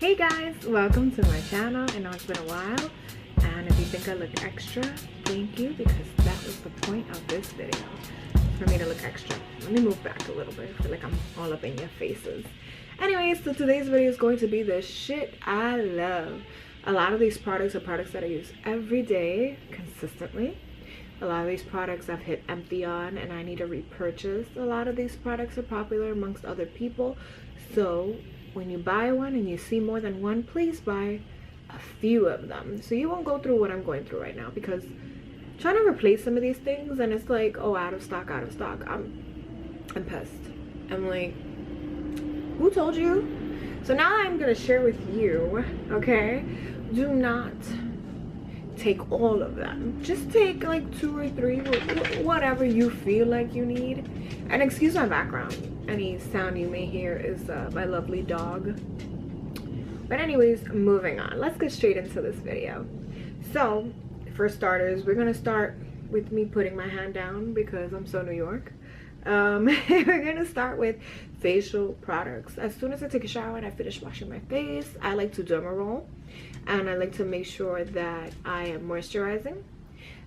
Hey guys, welcome to my channel. I know it's been a while, and if you think I look extra, thank you, because that was the point of this video, for me to look extra. Let me move back a little bit. I feel like I'm all up in your faces. Anyways, so today's video is going to be the shit I love. A lot of these products are products that I use every day consistently. A lot of these products I've hit empty on and I need to repurchase. A lot of these products are popular amongst other people, so when you buy one and you see more than one, please buy a few of them, so you won't go through what I'm going through right now, because I'm trying to replace some of these things and it's like, oh, out of stock. I'm pissed. I'm like, who told you? So now I'm gonna share with you, okay? Do not take all of them. Just take like 2 or 3, whatever you feel like you need. And excuse my background. Any sound you may hear is my lovely dog. But anyways, moving on. Let's get straight into this video. So, for starters, we're gonna start with me putting my hand down because I'm so New York. We're gonna start with facial products. As soon as I take a shower and I finish washing my face, I like to derma roll, and I like to make sure that I am moisturizing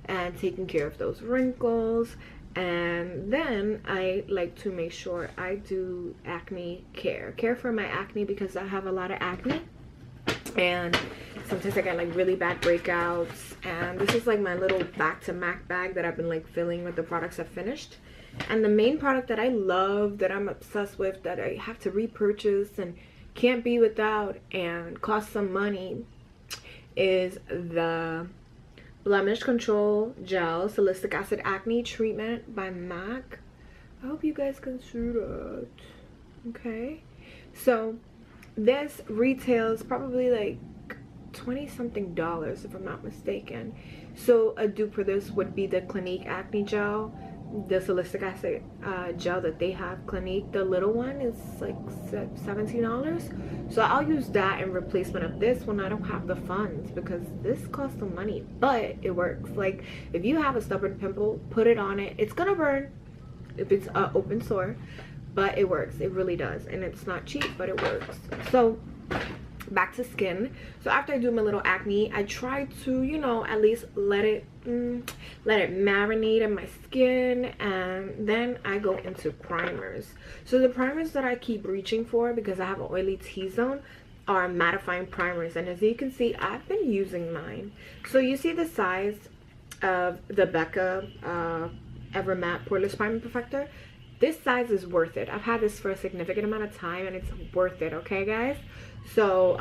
and taking care of those wrinkles. And then I like to make sure I do acne care for my acne, because I have a lot of acne and sometimes I get like really bad breakouts. And this is like my little back to MAC bag that I've been like filling with the products I've finished. And the main product that I love, that I'm obsessed with, that I have to repurchase and can't be without and cost some money, is the Blemish Control Gel Salicylic Acid Acne Treatment by MAC. I hope you guys can see that. Okay, so this retails probably like $20 something if I'm not mistaken. So a dupe for this would be the Clinique Acne Gel, the salicylic acid gel that they have. Clinique, the little one, is like $17, so I'll use that in replacement of this when I don't have the funds, because this costs some money, but it works. Like, if you have a stubborn pimple, put it on it. It's gonna burn if it's an open sore, but it works. It really does. And it's not cheap, but it works. So back to skin. So after I do my little acne, I try to, you know, at least let it marinate in my skin, and then I go into primers. So the primers that I keep reaching for, because I have an oily T-zone, are mattifying primers. And as you can see, I've been using mine. So you see the size of the Becca Ever Matte Poreless Primer Perfector. This size is worth it. I've had this for a significant amount of time and it's worth it, okay guys? So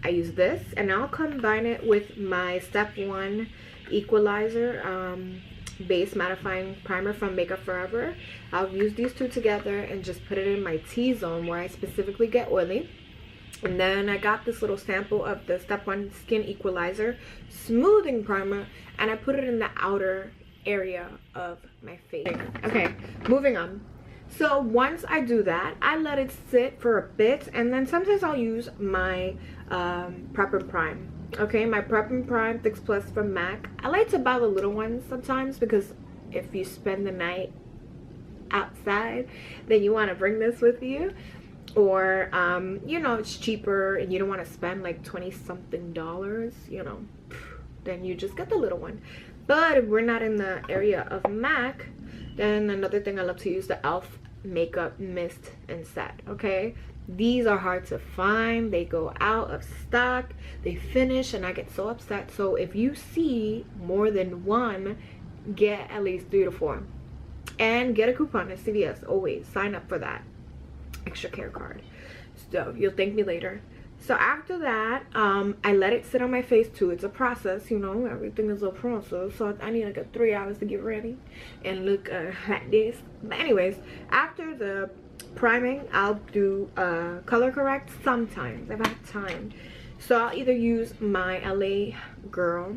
I use this, and I'll combine it with my Step 1 Equalizer Base Mattifying Primer from Makeup Forever. I'll use these two together and just put it in my T-zone, where I specifically get oily. And then I got this little sample of the Step 1 Skin Equalizer Smoothing Primer, and I put it in the outer area of my face. Okay, moving on. So once I do that, I let it sit for a bit, and then sometimes I'll use my Prep and Prime. Okay, my Prep and Prime Fix Plus from MAC. I like to buy the little ones sometimes, because if you spend the night outside, then you want to bring this with you. Or you know, it's cheaper and you don't want to spend like $20 something, you know, then you just get the little one. But if we're not in the area of MAC, then another thing, I love to use the e.l.f. Makeup Mist and Set. Okay, these are hard to find. They go out of stock, they finish, and I get so upset. So if you see more than one, get at least 3 to 4, and get a coupon at CVS. Always sign up for that extra care card, so you'll thank me later. So after that, I let it sit on my face too. It's a process, you know, everything is a process. So I need like a 3 hours to get ready and look like this. But anyways, after the priming, I'll do color correct sometimes if I have time. So I'll either use my LA Girl,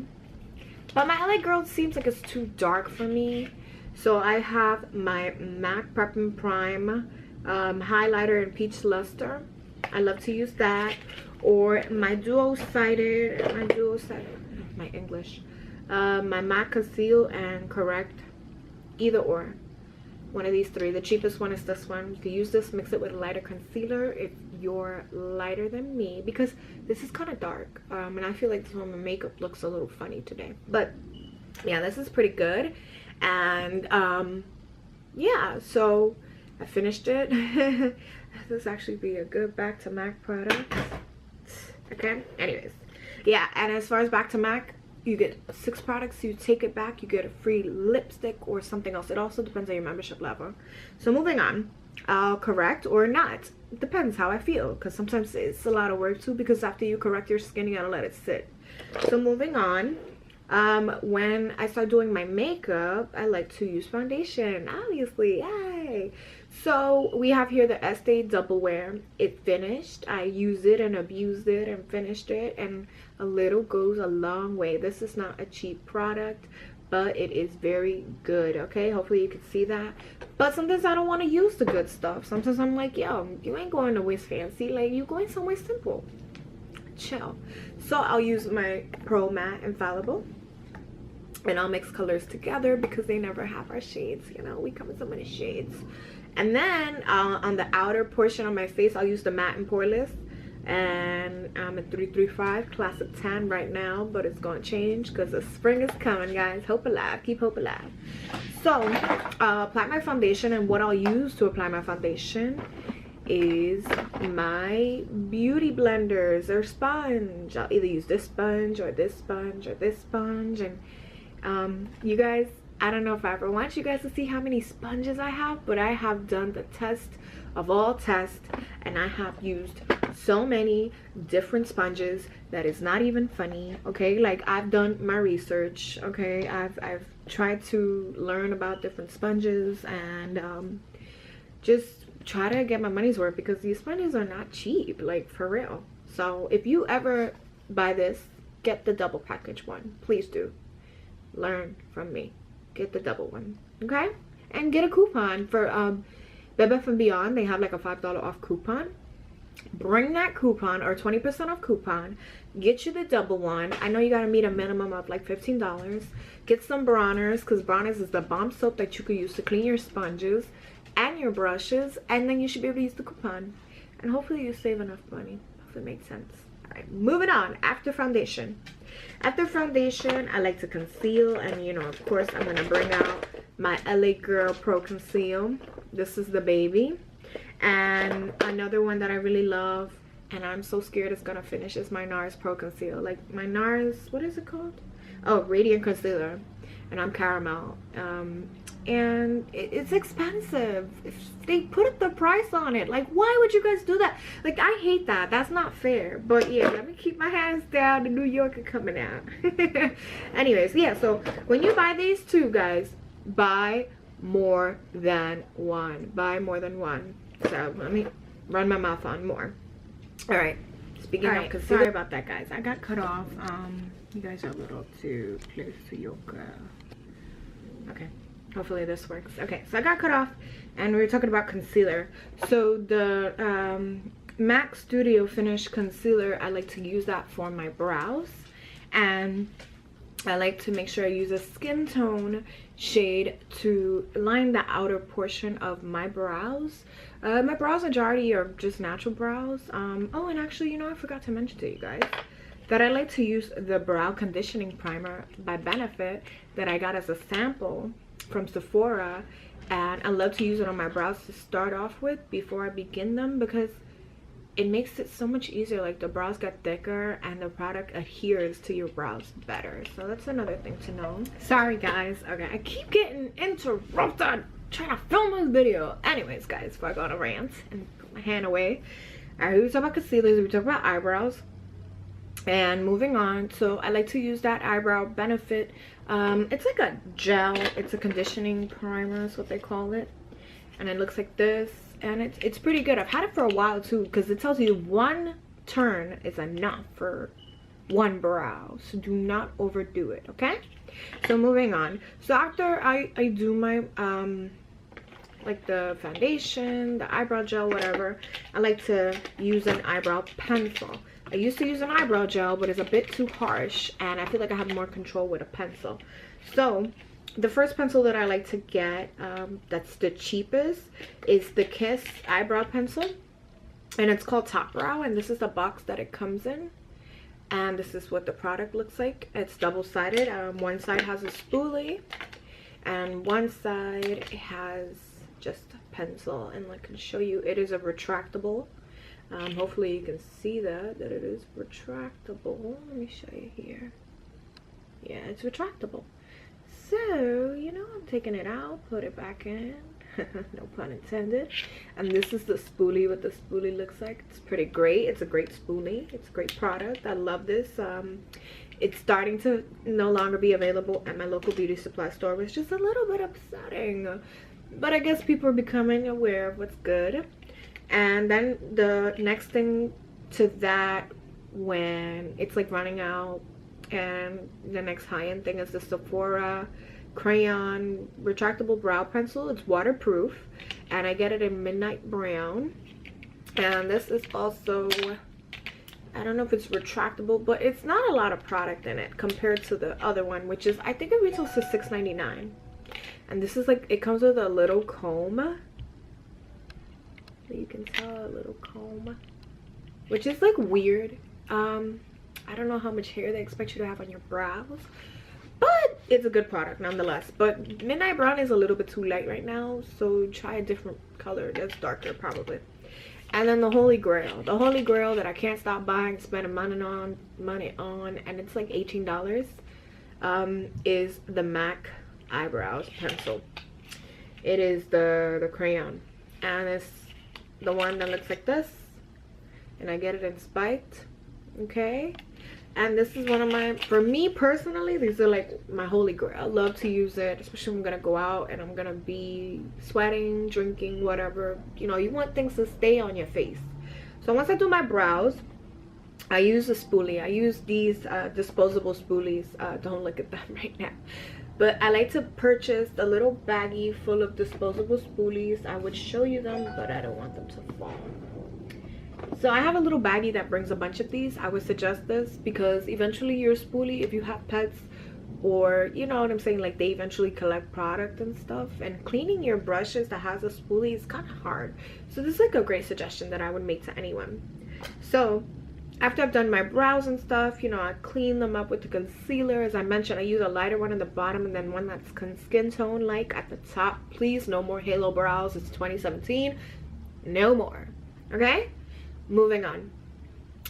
but my LA Girl seems like it's too dark for me. So I have my MAC Prep and Prime highlighter in Peach Luster. I love to use that, or my duo-sided, my English, my MAC Conceal and Correct, either or. one of these three. The cheapest one is this one. You can use this, mix it with a lighter concealer if you're lighter than me, because this is kind of dark, and I feel like this one, my makeup looks a little funny today. But yeah, this is pretty good. And yeah, so I finished it. This actually be a good back to MAC product. Okay, anyways, yeah. And as far as back to MAC, you get 6 products. You take it back, you get a free lipstick or something else. It also depends on your membership level. So moving on, I'll correct or not. It depends how I feel, because sometimes it's a lot of work too, because after you correct your skin, you gotta let it sit. So moving on, when I start doing my makeup, I like to use foundation, obviously. Yay! So we have here the Estee Double Wear. It finished. I used it and abused it and finished it, and a little goes a long way. This is not a cheap product, but it is very good. Okay, hopefully you can see that. But sometimes I don't want to use the good stuff. Sometimes I'm like, yo, you ain't going to waste fancy, like you going somewhere simple, chill. So I'll use my Pro Matte Infallible, and I'll mix colors together because they never have our shades, you know, we come in so many shades. And then on the outer portion of my face, I'll use the Matte and Poreless, and I'm at 335 Classic Tan right now, but it's going to change because the spring is coming, guys. Hope alive, keep hope alive. So apply my foundation, and what I'll use to apply my foundation is my beauty blenders or sponge. I'll either use this sponge or this sponge or this sponge. And you guys, I don't know if I ever want you guys to see how many sponges I have, but I have done the test of all tests, and I have used so many different sponges that is not even funny. Okay, like I've done my research. Okay, I've tried to learn about different sponges and just try to get my money's worth, because these sponges are not cheap, like for real. So if you ever buy this, get the double package one, please do. Learn from me, get the double one, okay? And get a coupon for Bed Bath & Beyond. They have like a $5 off coupon. Bring that coupon, or 20% off coupon, get you the double one. I know you gotta meet a minimum of like $15. Get some Bronzers, because Bronzers is the bomb soap that you could use to clean your sponges and your brushes, and then you should be able to use the coupon, and hopefully you save enough money. Hopefully it makes sense. All right, moving on. After foundation, I like to conceal, and you know, of course, I'm gonna bring out my LA Girl Pro Conceal. This is the baby. And another one that I really love, and I'm so scared it's gonna finish, is my NARS Pro Conceal. Like my NARS, what is it called? Oh, Radiant Concealer, and I'm caramel. And it's expensive. If they put the price on it, like why would you guys do that? Like I hate that. That's not fair. But yeah, let me keep my hands down. The New Yorker coming out. Anyways, yeah, so when you buy these two, guys, buy more than one. Buy more than one. So let me run my mouth on more. All right, speaking of concealer, sorry about that, guys. I got cut off. You guys are a little too close to your girl. Okay, hopefully this works. Okay, so I got cut off, and we were talking about concealer. So the MAC Studio Finish Concealer, I like to use that for my brows, and I like to make sure I use a skin tone shade to line the outer portion of my brows. My brows majority are just natural brows. Oh, and actually, you know, I forgot to mention to you guys that I like to use the brow conditioning primer by Benefit that I got as a sample from Sephora, and I love to use it on my brows to start off with before I begin them, because it makes it so much easier. Like the brows get thicker and the product adheres to your brows better. So that's another thing to know. Sorry guys, okay, I keep getting interrupted trying to film this video. Anyways guys, before I go on a rant and put my hand away, alright, we talk about concealers, we talk about eyebrows, and moving on. So I like to use that Eyebrow Benefit. It's like a gel, it's a conditioning primer is what they call it, and it looks like this, and it's pretty good. I've had it for a while too, because it tells you one turn is enough for one brow, so do not overdo it, okay? So moving on, so after I do my like the foundation, the eyebrow gel, whatever, I like to use an eyebrow pencil. I used to use an eyebrow gel, but it's a bit too harsh, and I feel like I have more control with a pencil. So the first pencil that I like to get, that's the cheapest, is the Kiss eyebrow pencil. and it's called Top Brow, and this is the box that it comes in. And this is what the product looks like. It's double-sided. One side has a spoolie, and one side it has just a pencil. And I can show you, it is a retractable. Hopefully you can see that it is retractable. Let me show you here. Yeah, it's retractable. So, you know, I'm taking it out, put it back in. No pun intended. And this is the spoolie, what the spoolie looks like. It's pretty great. It's a great spoolie. It's a great product. I love this. It's starting to no longer be available at my local beauty supply store, which is just a little bit upsetting. But I guess people are becoming aware of what's good. And then the next thing to that, when it's like running out, and the next high-end thing is the Sephora Crayon retractable brow pencil. It's waterproof, and I get it in midnight brown. And this is also, I don't know if it's retractable, but it's not a lot of product in it compared to the other one, which is, I think it retails for $6.99. And this is like, it comes with a little comb. You can tell, a little comb, which is like weird. I don't know how much hair they expect you to have on your brows, but it's a good product nonetheless. But midnight brown is a little bit too light right now, so try a different color that's darker probably. And then the holy grail that I can't stop buying, spending money on, and it's like $18, is the MAC Eyebrow Pencil. It is the crayon, and it's the one that looks like this, and I get it in spiked. Okay, and this is one of my, for me personally, these are like my holy grail. I love to use it, especially when I'm gonna go out and I'm gonna be sweating, drinking, whatever. You know, you want things to stay on your face. So once I do my brows, I use a spoolie. I use these disposable spoolies. Don't look at them right now, but I like to purchase a little baggie full of disposable spoolies. I would show you them, but I don't want them to fall. So I have a little baggie that brings a bunch of these. I would suggest this because eventually your spoolie, if you have pets, or you know what I'm saying, like they eventually collect product and stuff, and cleaning your brushes that has a spoolie is kind of hard. So this is like a great suggestion that I would make to anyone. So after I've done my brows and stuff, you know, I clean them up with the concealer. As I mentioned, I use a lighter one at the bottom and then one that's skin tone like at the top. Please, no more halo brows. It's 2017. No more. Okay, moving on.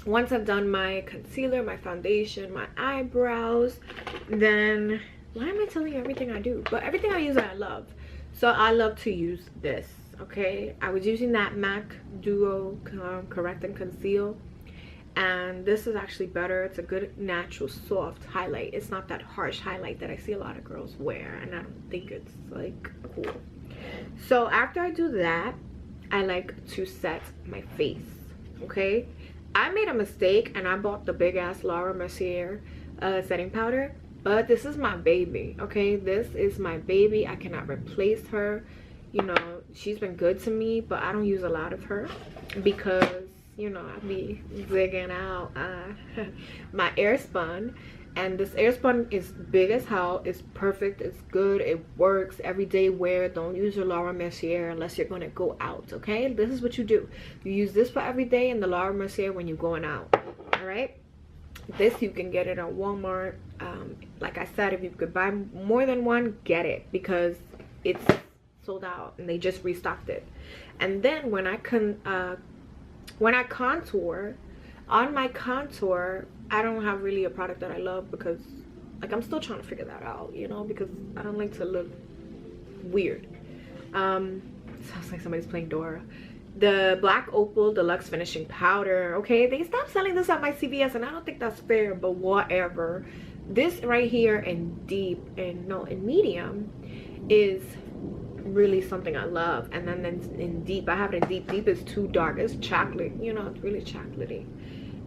Once I've done my concealer, my foundation, my eyebrows, then why am I telling you everything I do? But everything I use I love. So I love to use this. Okay, I was using that MAC Duo Correct and Conceal, and this is actually better. It's a good natural soft highlight. It's not that harsh highlight that I see a lot of girls wear, and I don't think it's like cool. So after I do that, I like to set my face. Okay, I made a mistake and I bought the big ass Laura Mercier setting powder, but this is my baby. Okay, this is my baby. I cannot replace her. You know, she's been good to me, but I don't use a lot of her because, you know, I be digging out my Airspun, and this Airspun is big as hell. It's perfect, it's good, it works, everyday wear. Don't use your Laura Mercier unless you're gonna go out. Okay, this is what you do. You use this for every day and the Laura Mercier when you're going out. All right, this you can get it at Walmart. Like I said, if you could buy more than one, get it, because it's sold out and they just restocked it. And then when I contour, on my contour, I don't have really a product that I love because, like, I'm still trying to figure that out, you know, because I don't like to look weird. Sounds like somebody's playing Dora. The Black Opal Deluxe Finishing Powder. Okay, they stopped selling this at my CVS and I don't think that's fair, but whatever. This right here in deep and in medium is really something I love. And then in deep, I have it in deep. Deep is too dark, it's chocolate, you know, it's really chocolatey.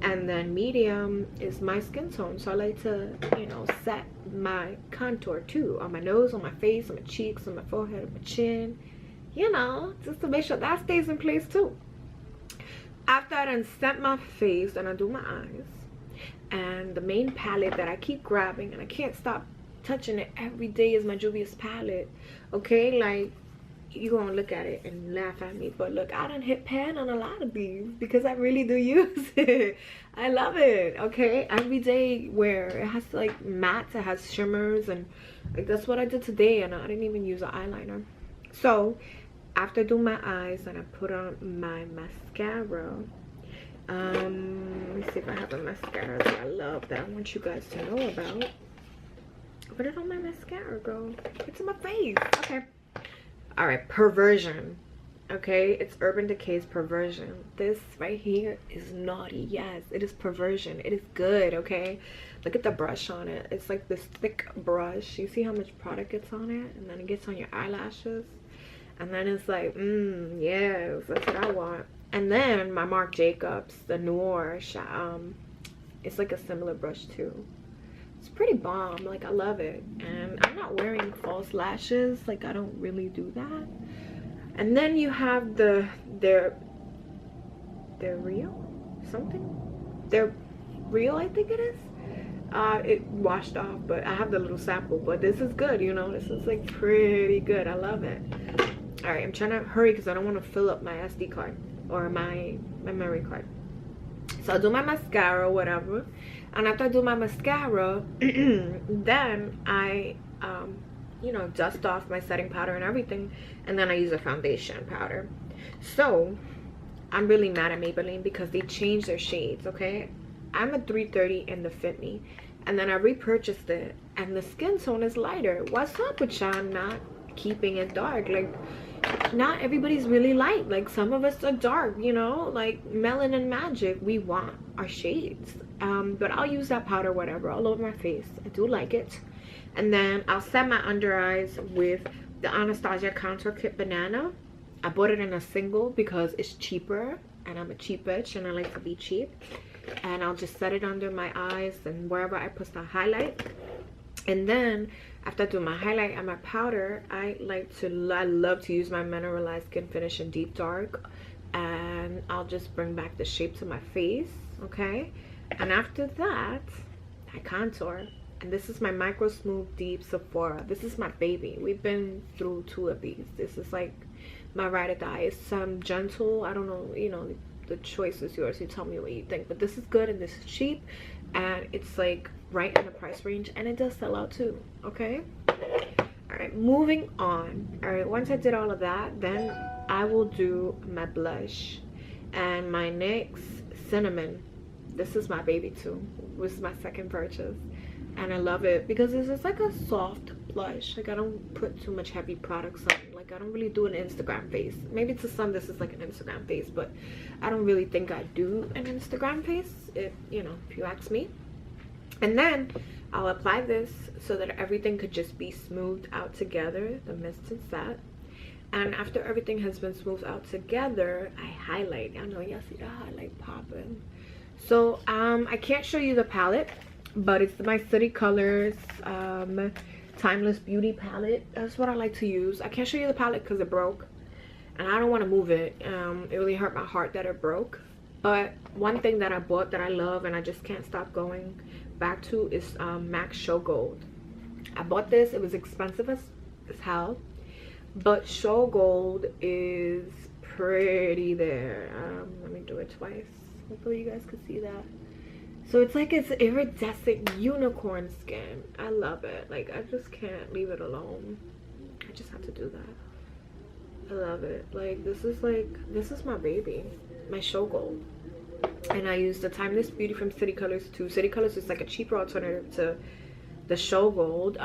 And then medium is my skin tone, so I like to, you know, set my contour too, on my nose, on my face, on my cheeks, on my forehead, on my chin, you know, just to make sure that stays in place too. After I done set my face, and I do my eyes, and the main palette that I keep grabbing and I can't stop touching it every day is my Juvia's palette. Okay, like, you gonna look at it and laugh at me, but look, I done hit pan on a lot of these because I really do use it. I love it. Okay, everyday wear. It has like mattes, it has shimmers, and like that's what I did today, and I didn't even use an eyeliner. So after I do my eyes and I put on my mascara, let me see if I have a mascara that I love that I want you guys to know about. Put it on my mascara, girl. It's in my face. Okay. All right, Perversion. Okay, it's Urban Decay's Perversion. This right here is naughty. Yes, it is Perversion. It is good. Okay, look at the brush on it. It's like this thick brush. You see how much product gets on it, and then it gets on your eyelashes, and then it's like, yes, that's what I want. And then my Marc Jacobs, the Noir, it's like a similar brush too. It's pretty bomb. Like, I love it. And I'm not wearing false lashes. Like, I don't really do that. And then you have they're real something. They're real, I think it is. It washed off, but I have the little sample. But this is good, you know. This is like pretty good. I love it. All right, I'm trying to hurry because I don't want to fill up my SD card or my memory card. So I'll do my mascara, whatever. And after I do my mascara, then I, you know, dust off my setting powder and everything. And then I use a foundation powder. So I'm really mad at Maybelline because they changed their shades, okay? I'm a 330 in the Fit Me. And then I repurchased it. And the skin tone is lighter. What's up with y'all not keeping it dark? Like, not everybody's really light. Like, some of us are dark, you know, like melanin magic. We want our shades. But I'll use that powder, whatever, all over my face. I do like it. And then I'll set my under eyes with the Anastasia Contour Kit Banana. I bought it in a single because it's cheaper, and I'm a cheap bitch and I like to be cheap. And I'll just set it under my eyes and wherever I put the highlight. And then after I do my highlight and my powder, I love to use my Mineralized Skin Finish in Deep Dark, and I'll just bring back the shape to my face. Okay, and after that I contour, and this is my Micro Smooth Deep Sephora. This is my baby. We've been through 2 of these. This is like my ride or die. It's some gentle, I don't know, you know, the choice is yours. You tell me what you think, but this is good and this is cheap, and it's like right in the price range, and it does sell out too. Okay, all right, moving on. All right, once I did all of that, then I will do my blush, and my NYX Cinnamon. This is my baby too. This is my second purchase, and I love it because it's just like a soft blush. Like, I don't put too much heavy products on. Like, I don't really do an Instagram face. Maybe to some this is like an Instagram face, but I don't really think I do an Instagram face, if you know, if you ask me. And then I'll apply this so that everything could just be smoothed out together, the mist and set. And after everything has been smoothed out together, I highlight. I know y'all see the highlight popping. So I can't show you the palette, but it's my City Colors Timeless Beauty palette. That's what I like to use. I can't show you the palette because it broke, and I don't want to move it. It really hurt my heart that it broke. But one thing that I bought that I love and I just can't stop going back to is MAC Show Gold. I bought this. It was expensive as hell, but Show Gold is pretty there. Let me do it twice. Hopefully you guys could see that. So it's like it's iridescent unicorn skin. I love it. Like, I just can't leave it alone. I just have to do that. I love it. Like, this is my baby, my Show Gold. And I use the Timeless Beauty from City Colors too. City Colors is like a cheaper alternative to the Show Gold. I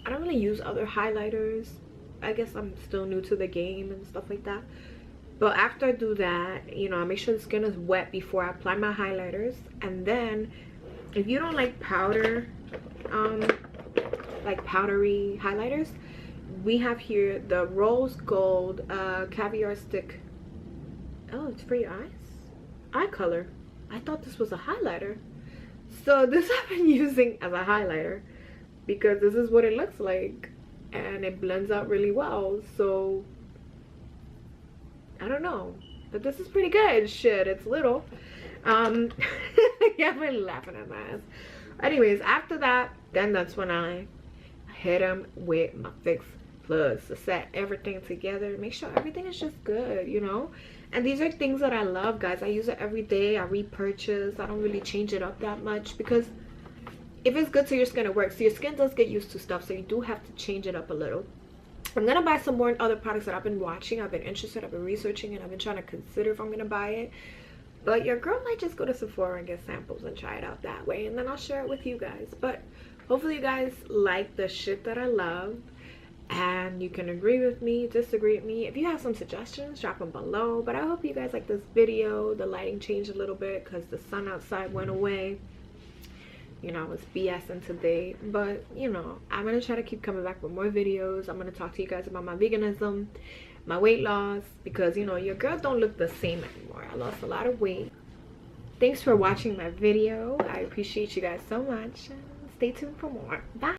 don't really use other highlighters. I guess I'm still new to the game and stuff like that. But after I do that, you know, I make sure the skin is wet before I apply my highlighters. And then if you don't like powder, like powdery highlighters, we have here the Rose Gold Caviar Stick. Oh, it's for your eyes? Eye color. I thought this was a highlighter. So this I've been using as a highlighter because this is what it looks like, and it blends out really well. So I don't know, but this is pretty good. Shit, it's little. Yeah, I've been laughing at my ass. Anyways, after that, then that's when I hit him with my Fix plus to set everything together, make sure everything is just good, you know. And these are things that I love, guys. I use it every day. I repurchase. I don't really change it up that much because if it's good to your skin, it works. So your skin does get used to stuff, so you do have to change it up a little. I'm gonna buy some more other products that I've been watching, I've been interested, I've been researching, and I've been trying to consider if I'm gonna buy it. But your girl might just go to Sephora and get samples and try it out that way, and then I'll share it with you guys. But hopefully you guys like the shit that I love, and you can agree with me, disagree with me. If you have some suggestions, drop them below. But I hope you guys like this video. The lighting changed a little bit because the sun outside went away. You know, I was BSing today, but you know, I'm gonna try to keep coming back with more videos. I'm gonna talk to you guys about my veganism, my weight loss, because you know, your girl don't look the same anymore. I lost a lot of weight. Thanks for watching my video. I appreciate you guys so much. Stay tuned for more. Bye.